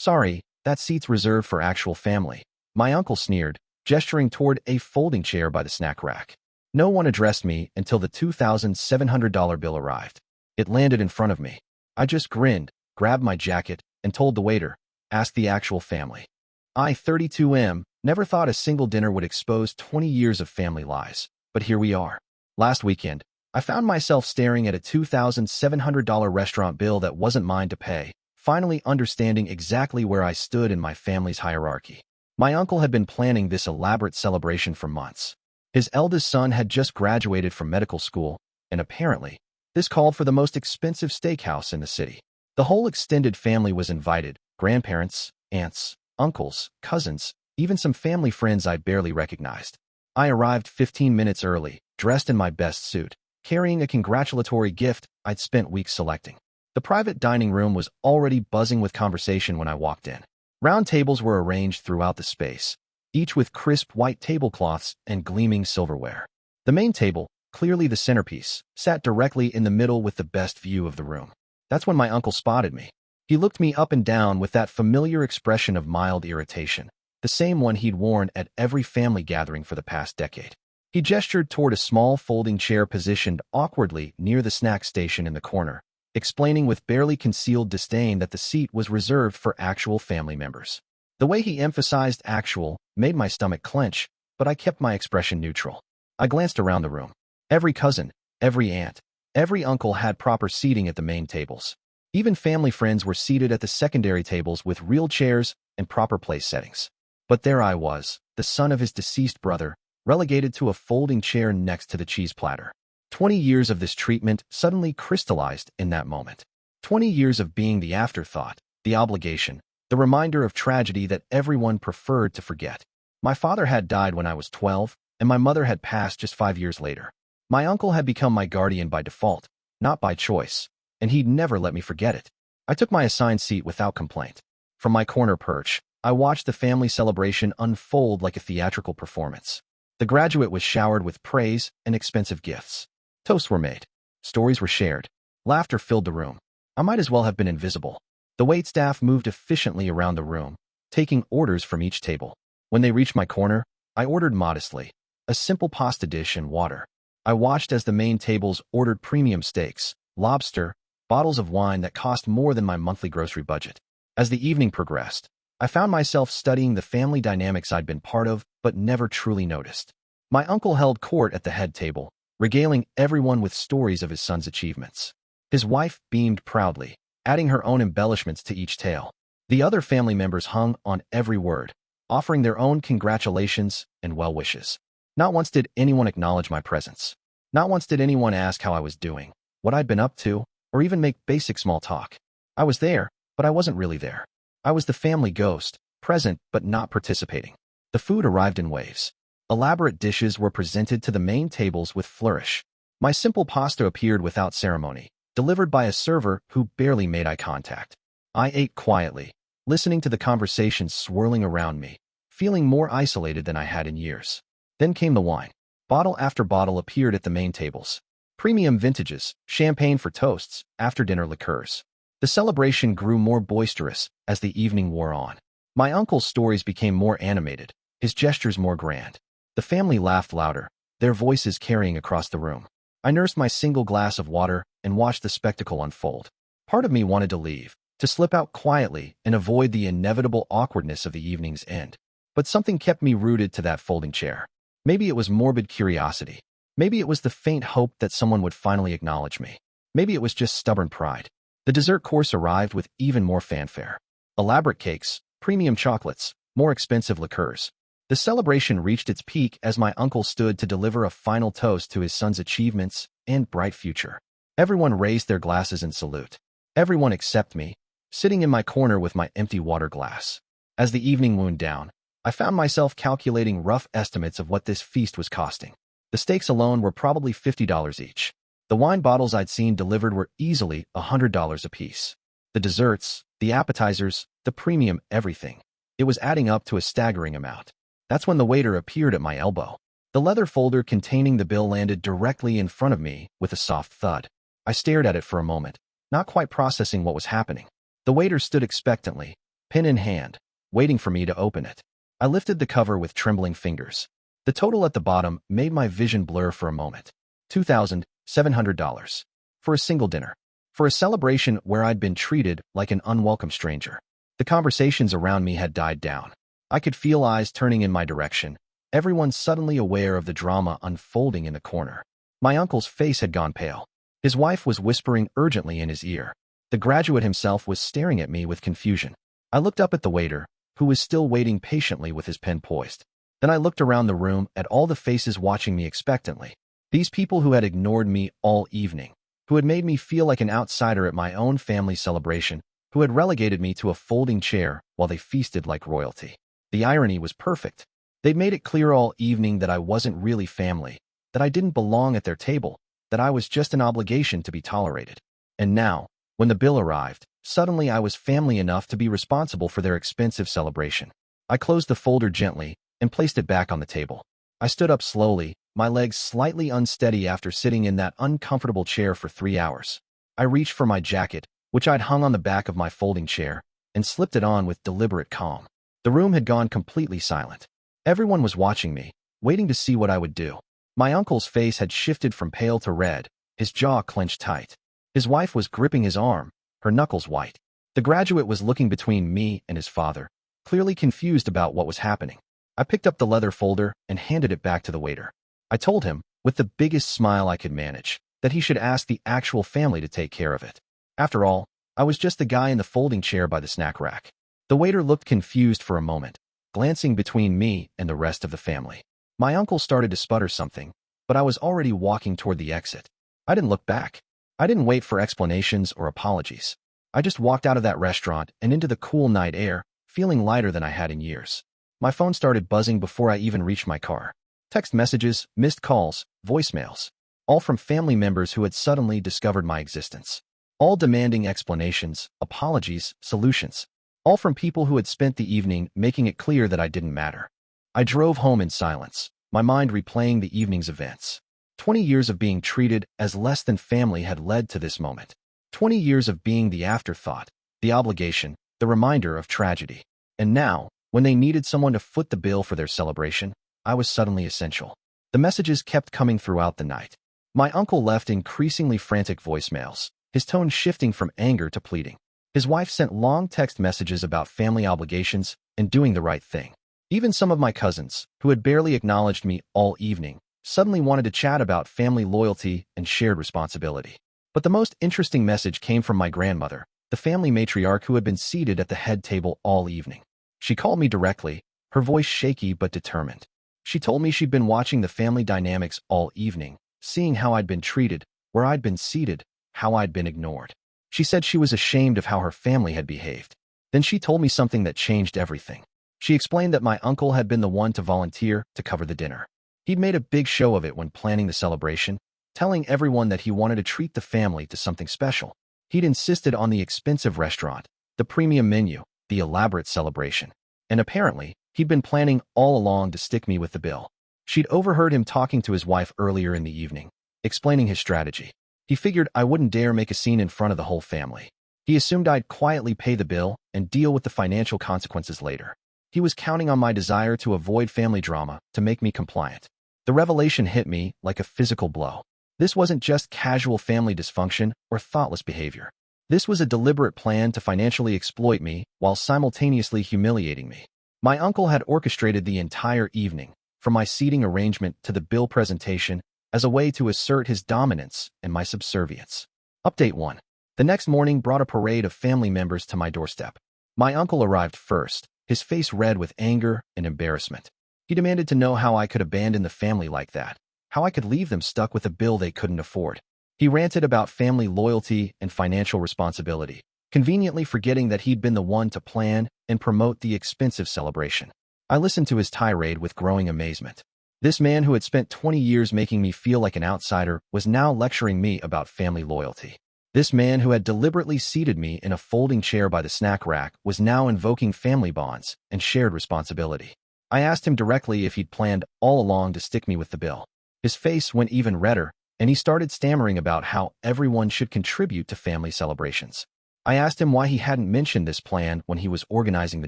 "Sorry, that seat's reserved for actual family," my uncle sneered, gesturing toward a folding chair by the snack rack. No one addressed me until the $2,700 bill arrived. It landed in front of me. I just grinned, grabbed my jacket, and told the waiter, "Ask the actual family." I, 32M, never thought a single dinner would expose 20 years of family lies, but here we are. Last weekend, I found myself staring at a $2,700 restaurant bill that wasn't mine to pay, finally understanding exactly where I stood in my family's hierarchy. My uncle had been planning this elaborate celebration for months. His eldest son had just graduated from medical school, and apparently, this called for the most expensive steakhouse in the city. The whole extended family was invited: grandparents, aunts, uncles, cousins, even some family friends I barely recognized. I arrived 15 minutes early, dressed in my best suit, carrying a congratulatory gift I'd spent weeks selecting. The private dining room was already buzzing with conversation when I walked in. Round tables were arranged throughout the space, each with crisp white tablecloths and gleaming silverware. The main table, clearly the centerpiece, sat directly in the middle with the best view of the room. That's when my uncle spotted me. He looked me up and down with that familiar expression of mild irritation, the same one he'd worn at every family gathering for the past decade. He gestured toward a small folding chair positioned awkwardly near the snack station in the corner, explaining with barely concealed disdain that the seat was reserved for actual family members. The way he emphasized actual made my stomach clench, but I kept my expression neutral. I glanced around the room. Every cousin, every aunt, every uncle had proper seating at the main tables. Even family friends were seated at the secondary tables with real chairs and proper place settings. But there I was, the son of his deceased brother, relegated to a folding chair next to the cheese platter. 20 years of this treatment suddenly crystallized in that moment. 20 years of being the afterthought, the obligation, the reminder of tragedy that everyone preferred to forget. My father had died when I was 12, and my mother had passed just 5 years later. My uncle had become my guardian by default, not by choice, and he'd never let me forget it. I took my assigned seat without complaint. From my corner perch, I watched the family celebration unfold like a theatrical performance. The graduate was showered with praise and expensive gifts. Toasts were made. Stories were shared. Laughter filled the room. I might as well have been invisible. The waitstaff moved efficiently around the room, taking orders from each table. When they reached my corner, I ordered modestly, a simple pasta dish and water. I watched as the main tables ordered premium steaks, lobster, bottles of wine that cost more than my monthly grocery budget. As the evening progressed, I found myself studying the family dynamics I'd been part of but never truly noticed. My uncle held court at the head table, regaling everyone with stories of his son's achievements. His wife beamed proudly, adding her own embellishments to each tale. The other family members hung on every word, offering their own congratulations and well wishes. Not once did anyone acknowledge my presence. Not once did anyone ask how I was doing, what I'd been up to, or even make basic small talk. I was there, but I wasn't really there. I was the family ghost, present but not participating. The food arrived in waves. Elaborate dishes were presented to the main tables with flourish. My simple pasta appeared without ceremony, delivered by a server who barely made eye contact. I ate quietly, listening to the conversations swirling around me, feeling more isolated than I had in years. Then came the wine. Bottle after bottle appeared at the main tables. Premium vintages, champagne for toasts, after-dinner liqueurs. The celebration grew more boisterous as the evening wore on. My uncle's stories became more animated, his gestures more grand. The family laughed louder, their voices carrying across the room. I nursed my single glass of water and watched the spectacle unfold. Part of me wanted to leave, to slip out quietly and avoid the inevitable awkwardness of the evening's end. But something kept me rooted to that folding chair. Maybe it was morbid curiosity. Maybe it was the faint hope that someone would finally acknowledge me. Maybe it was just stubborn pride. The dessert course arrived with even more fanfare. Elaborate cakes, premium chocolates, more expensive liqueurs. The celebration reached its peak as my uncle stood to deliver a final toast to his son's achievements and bright future. Everyone raised their glasses in salute. Everyone except me, sitting in my corner with my empty water glass. As the evening wound down, I found myself calculating rough estimates of what this feast was costing. The steaks alone were probably $50 each. The wine bottles I'd seen delivered were easily $100 apiece. The desserts, the appetizers, the premium everything. It was adding up to a staggering amount. That's when the waiter appeared at my elbow. The leather folder containing the bill landed directly in front of me with a soft thud. I stared at it for a moment, not quite processing what was happening. The waiter stood expectantly, pen in hand, waiting for me to open it. I lifted the cover with trembling fingers. The total at the bottom made my vision blur for a moment. $2,700. For a single dinner. For a celebration where I'd been treated like an unwelcome stranger. The conversations around me had died down. I could feel eyes turning in my direction, everyone suddenly aware of the drama unfolding in the corner. My uncle's face had gone pale. His wife was whispering urgently in his ear. The graduate himself was staring at me with confusion. I looked up at the waiter, who was still waiting patiently with his pen poised. Then I looked around the room at all the faces watching me expectantly. These people who had ignored me all evening, who had made me feel like an outsider at my own family celebration, who had relegated me to a folding chair while they feasted like royalty. The irony was perfect. They'd made it clear all evening that I wasn't really family, that I didn't belong at their table, that I was just an obligation to be tolerated. And now, when the bill arrived, suddenly I was family enough to be responsible for their expensive celebration. I closed the folder gently and placed it back on the table. I stood up slowly, my legs slightly unsteady after sitting in that uncomfortable chair for 3 hours. I reached for my jacket, which I'd hung on the back of my folding chair, and slipped it on with deliberate calm. The room had gone completely silent. Everyone was watching me, waiting to see what I would do. My uncle's face had shifted from pale to red, his jaw clenched tight. His wife was gripping his arm, her knuckles white. The graduate was looking between me and his father, clearly confused about what was happening. I picked up the leather folder and handed it back to the waiter. I told him, with the biggest smile I could manage, that he should ask the actual family to take care of it. After all, I was just the guy in the folding chair by the snack rack. The waiter looked confused for a moment, glancing between me and the rest of the family. My uncle started to sputter something, but I was already walking toward the exit. I didn't look back. I didn't wait for explanations or apologies. I just walked out of that restaurant and into the cool night air, feeling lighter than I had in years. My phone started buzzing before I even reached my car. Text messages, missed calls, voicemails, all from family members who had suddenly discovered my existence. All demanding explanations, apologies, solutions. All from people who had spent the evening making it clear that I didn't matter. I drove home in silence, my mind replaying the evening's events. 20 years of being treated as less than family had led to this moment. 20 years of being the afterthought, the obligation, the reminder of tragedy. And now, when they needed someone to foot the bill for their celebration, I was suddenly essential. The messages kept coming throughout the night. My uncle left increasingly frantic voicemails, his tone shifting from anger to pleading. His wife sent long text messages about family obligations and doing the right thing. Even some of my cousins, who had barely acknowledged me all evening, suddenly wanted to chat about family loyalty and shared responsibility. But the most interesting message came from my grandmother, the family matriarch who had been seated at the head table all evening. She called me directly, her voice shaky but determined. She told me she'd been watching the family dynamics all evening, seeing how I'd been treated, where I'd been seated, how I'd been ignored. She said she was ashamed of how her family had behaved. Then she told me something that changed everything. She explained that my uncle had been the one to volunteer to cover the dinner. He'd made a big show of it when planning the celebration, telling everyone that he wanted to treat the family to something special. He'd insisted on the expensive restaurant, the premium menu, the elaborate celebration. And apparently, he'd been planning all along to stick me with the bill. She'd overheard him talking to his wife earlier in the evening, explaining his strategy. He figured I wouldn't dare make a scene in front of the whole family. He assumed I'd quietly pay the bill and deal with the financial consequences later. He was counting on my desire to avoid family drama to make me compliant. The revelation hit me like a physical blow. This wasn't just casual family dysfunction or thoughtless behavior. This was a deliberate plan to financially exploit me while simultaneously humiliating me. My uncle had orchestrated the entire evening, from my seating arrangement to the bill presentation, as a way to assert his dominance and my subservience. Update 1. The next morning brought a parade of family members to my doorstep. My uncle arrived first, his face red with anger and embarrassment. He demanded to know how I could abandon the family like that, how I could leave them stuck with a bill they couldn't afford. He ranted about family loyalty and financial responsibility, conveniently forgetting that he'd been the one to plan and promote the expensive celebration. I listened to his tirade with growing amazement. This man who had spent 20 years making me feel like an outsider was now lecturing me about family loyalty. This man who had deliberately seated me in a folding chair by the snack rack was now invoking family bonds and shared responsibility. I asked him directly if he'd planned all along to stick me with the bill. His face went even redder, and he started stammering about how everyone should contribute to family celebrations. I asked him why he hadn't mentioned this plan when he was organizing the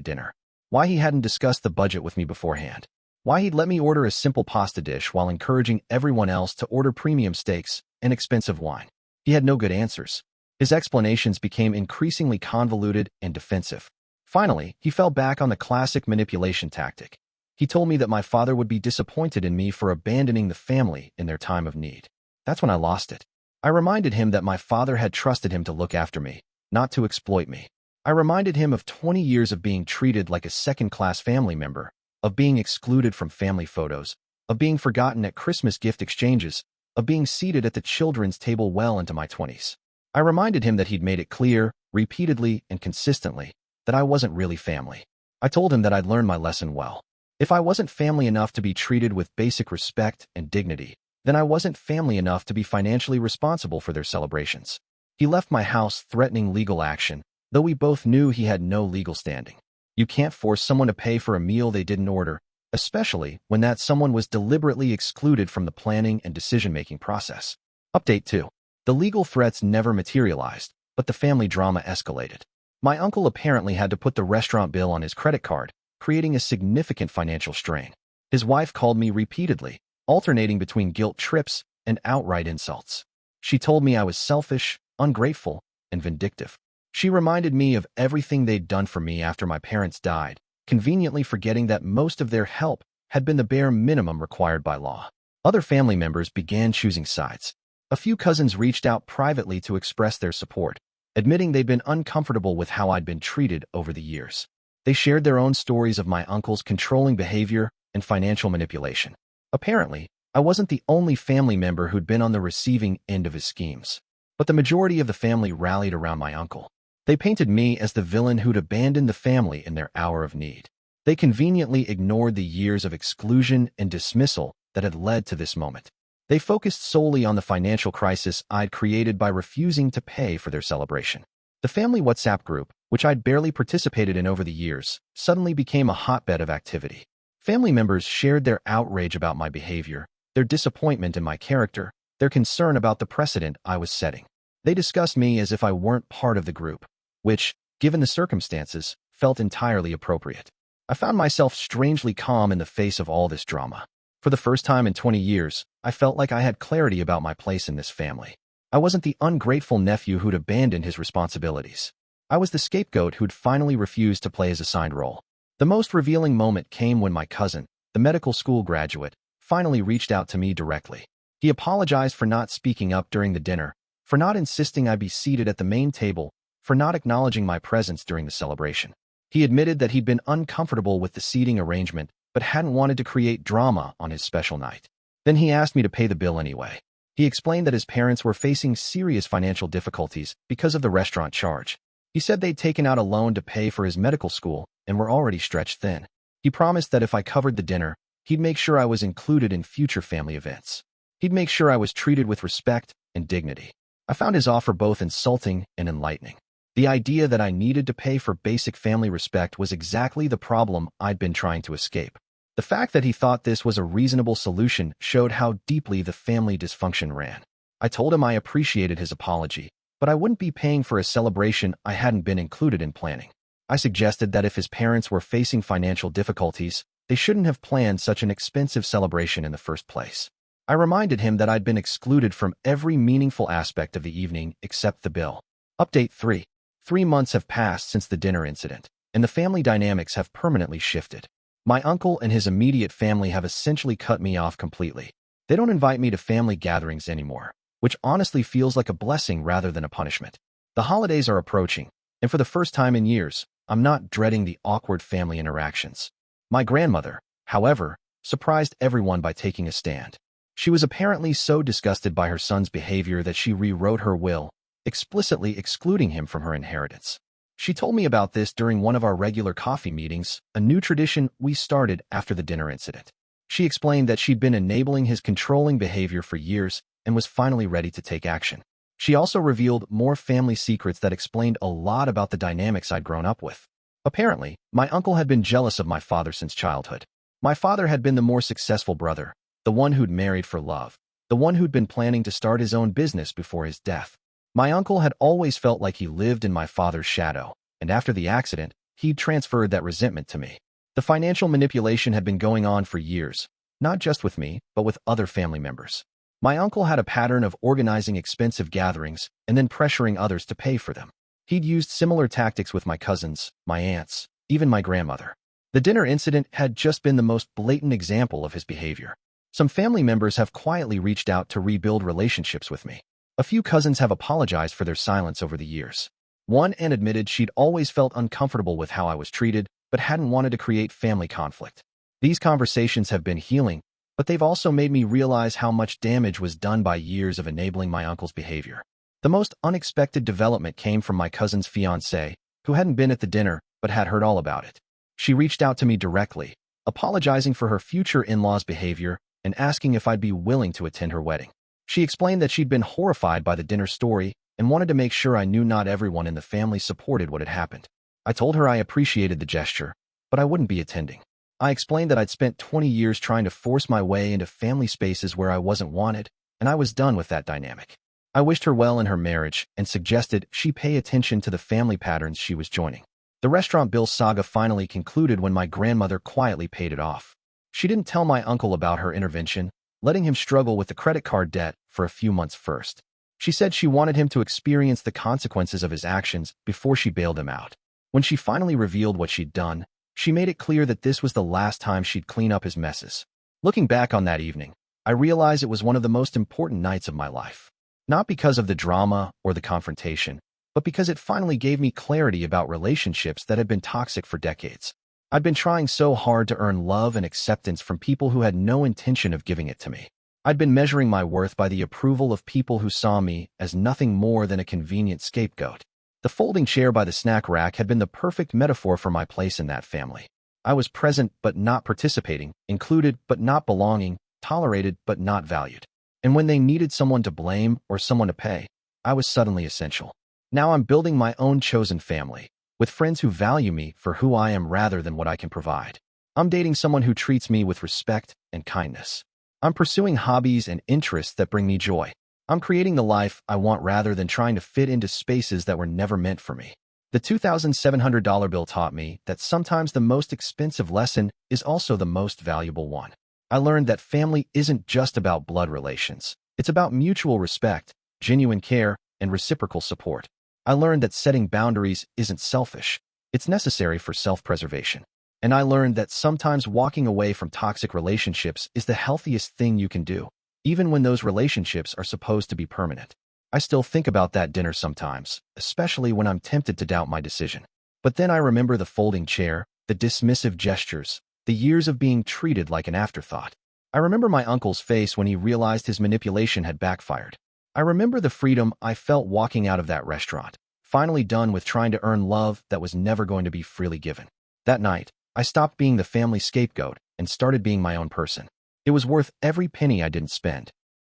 dinner, why he hadn't discussed the budget with me beforehand, why he'd let me order a simple pasta dish while encouraging everyone else to order premium steaks and expensive wine. He had no good answers. His explanations became increasingly convoluted and defensive. Finally, he fell back on the classic manipulation tactic. He told me that my father would be disappointed in me for abandoning the family in their time of need. That's when I lost it. I reminded him that my father had trusted him to look after me, not to exploit me. I reminded him of 20 years of being treated like a second-class family member, of being excluded from family photos, of being forgotten at Christmas gift exchanges, of being seated at the children's table well into my 20s. I reminded him that he'd made it clear, repeatedly and consistently, that I wasn't really family. I told him that I'd learned my lesson well. If I wasn't family enough to be treated with basic respect and dignity, then I wasn't family enough to be financially responsible for their celebrations. He left my house threatening legal action, though we both knew he had no legal standing. You can't force someone to pay for a meal they didn't order, especially when that someone was deliberately excluded from the planning and decision-making process. Update 2. The legal threats never materialized, but the family drama escalated. My uncle apparently had to put the restaurant bill on his credit card, creating a significant financial strain. His wife called me repeatedly, alternating between guilt trips and outright insults. She told me I was selfish, ungrateful, and vindictive. She reminded me of everything they'd done for me after my parents died, conveniently forgetting that most of their help had been the bare minimum required by law. Other family members began choosing sides. A few cousins reached out privately to express their support, admitting they'd been uncomfortable with how I'd been treated over the years. They shared their own stories of my uncle's controlling behavior and financial manipulation. Apparently, I wasn't the only family member who'd been on the receiving end of his schemes. But the majority of the family rallied around my uncle. They painted me as the villain who'd abandoned the family in their hour of need. They conveniently ignored the years of exclusion and dismissal that had led to this moment. They focused solely on the financial crisis I'd created by refusing to pay for their celebration. The family WhatsApp group, which I'd barely participated in over the years, suddenly became a hotbed of activity. Family members shared their outrage about my behavior, their disappointment in my character, their concern about the precedent I was setting. They discussed me as if I weren't part of the group, which, given the circumstances, felt entirely appropriate. I found myself strangely calm in the face of all this drama. For the first time in 20 years, I felt like I had clarity about my place in this family. I wasn't the ungrateful nephew who'd abandoned his responsibilities. I was the scapegoat who'd finally refused to play his assigned role. The most revealing moment came when my cousin, the medical school graduate, finally reached out to me directly. He apologized for not speaking up during the dinner, for not insisting I be seated at the main table, for not acknowledging my presence during the celebration. He admitted that he'd been uncomfortable with the seating arrangement, but hadn't wanted to create drama on his special night. Then he asked me to pay the bill anyway. He explained that his parents were facing serious financial difficulties because of the restaurant charge. He said they'd taken out a loan to pay for his medical school and were already stretched thin. He promised that if I covered the dinner, he'd make sure I was included in future family events. He'd make sure I was treated with respect and dignity. I found his offer both insulting and enlightening. The idea that I needed to pay for basic family respect was exactly the problem I'd been trying to escape. The fact that he thought this was a reasonable solution showed how deeply the family dysfunction ran. I told him I appreciated his apology, but I wouldn't be paying for a celebration I hadn't been included in planning. I suggested that if his parents were facing financial difficulties, they shouldn't have planned such an expensive celebration in the first place. I reminded him that I'd been excluded from every meaningful aspect of the evening except the bill. Update 3. 3 months have passed since the dinner incident, and the family dynamics have permanently shifted. My uncle and his immediate family have essentially cut me off completely. They don't invite me to family gatherings anymore, which honestly feels like a blessing rather than a punishment. The holidays are approaching, and for the first time in years, I'm not dreading the awkward family interactions. My grandmother, however, surprised everyone by taking a stand. She was apparently so disgusted by her son's behavior that she rewrote her will, explicitly excluding him from her inheritance. She told me about this during one of our regular coffee meetings, a new tradition we started after the dinner incident. She explained that she'd been enabling his controlling behavior for years and was finally ready to take action. She also revealed more family secrets that explained a lot about the dynamics I'd grown up with. Apparently, my uncle had been jealous of my father since childhood. My father had been the more successful brother, the one who'd married for love, the one who'd been planning to start his own business before his death. My uncle had always felt like he lived in my father's shadow, and after the accident, he'd transferred that resentment to me. The financial manipulation had been going on for years, not just with me, but with other family members. My uncle had a pattern of organizing expensive gatherings and then pressuring others to pay for them. He'd used similar tactics with my cousins, my aunts, even my grandmother. The dinner incident had just been the most blatant example of his behavior. Some family members have quietly reached out to rebuild relationships with me. A few cousins have apologized for their silence over the years. One aunt admitted she'd always felt uncomfortable with how I was treated, but hadn't wanted to create family conflict. These conversations have been healing, but they've also made me realize how much damage was done by years of enabling my uncle's behavior. The most unexpected development came from my cousin's fiancée, who hadn't been at the dinner but had heard all about it. She reached out to me directly, apologizing for her future in-laws' behavior and asking if I'd be willing to attend her wedding. She explained that she'd been horrified by the dinner story and wanted to make sure I knew not everyone in the family supported what had happened. I told her I appreciated the gesture, but I wouldn't be attending. I explained that I'd spent 20 years trying to force my way into family spaces where I wasn't wanted, and I was done with that dynamic. I wished her well in her marriage and suggested she pay attention to the family patterns she was joining. The restaurant bill saga finally concluded when my grandmother quietly paid it off. She didn't tell my uncle about her intervention, letting him struggle with the credit card debt for a few months first. She said she wanted him to experience the consequences of his actions before she bailed him out. When she finally revealed what she'd done, she made it clear that this was the last time she'd clean up his messes. Looking back on that evening, I realized it was one of the most important nights of my life. Not because of the drama or the confrontation, but because it finally gave me clarity about relationships that had been toxic for decades. I'd been trying so hard to earn love and acceptance from people who had no intention of giving it to me. I'd been measuring my worth by the approval of people who saw me as nothing more than a convenient scapegoat. The folding chair by the snack rack had been the perfect metaphor for my place in that family. I was present but not participating, included but not belonging, tolerated but not valued. And when they needed someone to blame or someone to pay, I was suddenly essential. Now I'm building my own chosen family, with friends who value me for who I am rather than what I can provide. I'm dating someone who treats me with respect and kindness. I'm pursuing hobbies and interests that bring me joy. I'm creating the life I want rather than trying to fit into spaces that were never meant for me. The $2,700 bill taught me that sometimes the most expensive lesson is also the most valuable one. I learned that family isn't just about blood relations. It's about mutual respect, genuine care, and reciprocal support. I learned that setting boundaries isn't selfish. It's necessary for self-preservation. And I learned that sometimes walking away from toxic relationships is the healthiest thing you can do, even when those relationships are supposed to be permanent. I still think about that dinner sometimes, especially when I'm tempted to doubt my decision. But then I remember the folding chair, the dismissive gestures, the years of being treated like an afterthought. I remember my uncle's face when he realized his manipulation had backfired. I remember the freedom I felt walking out of that restaurant, finally done with trying to earn love that was never going to be freely given. That night, I stopped being the family scapegoat and started being my own person. It was worth every penny I didn't spend.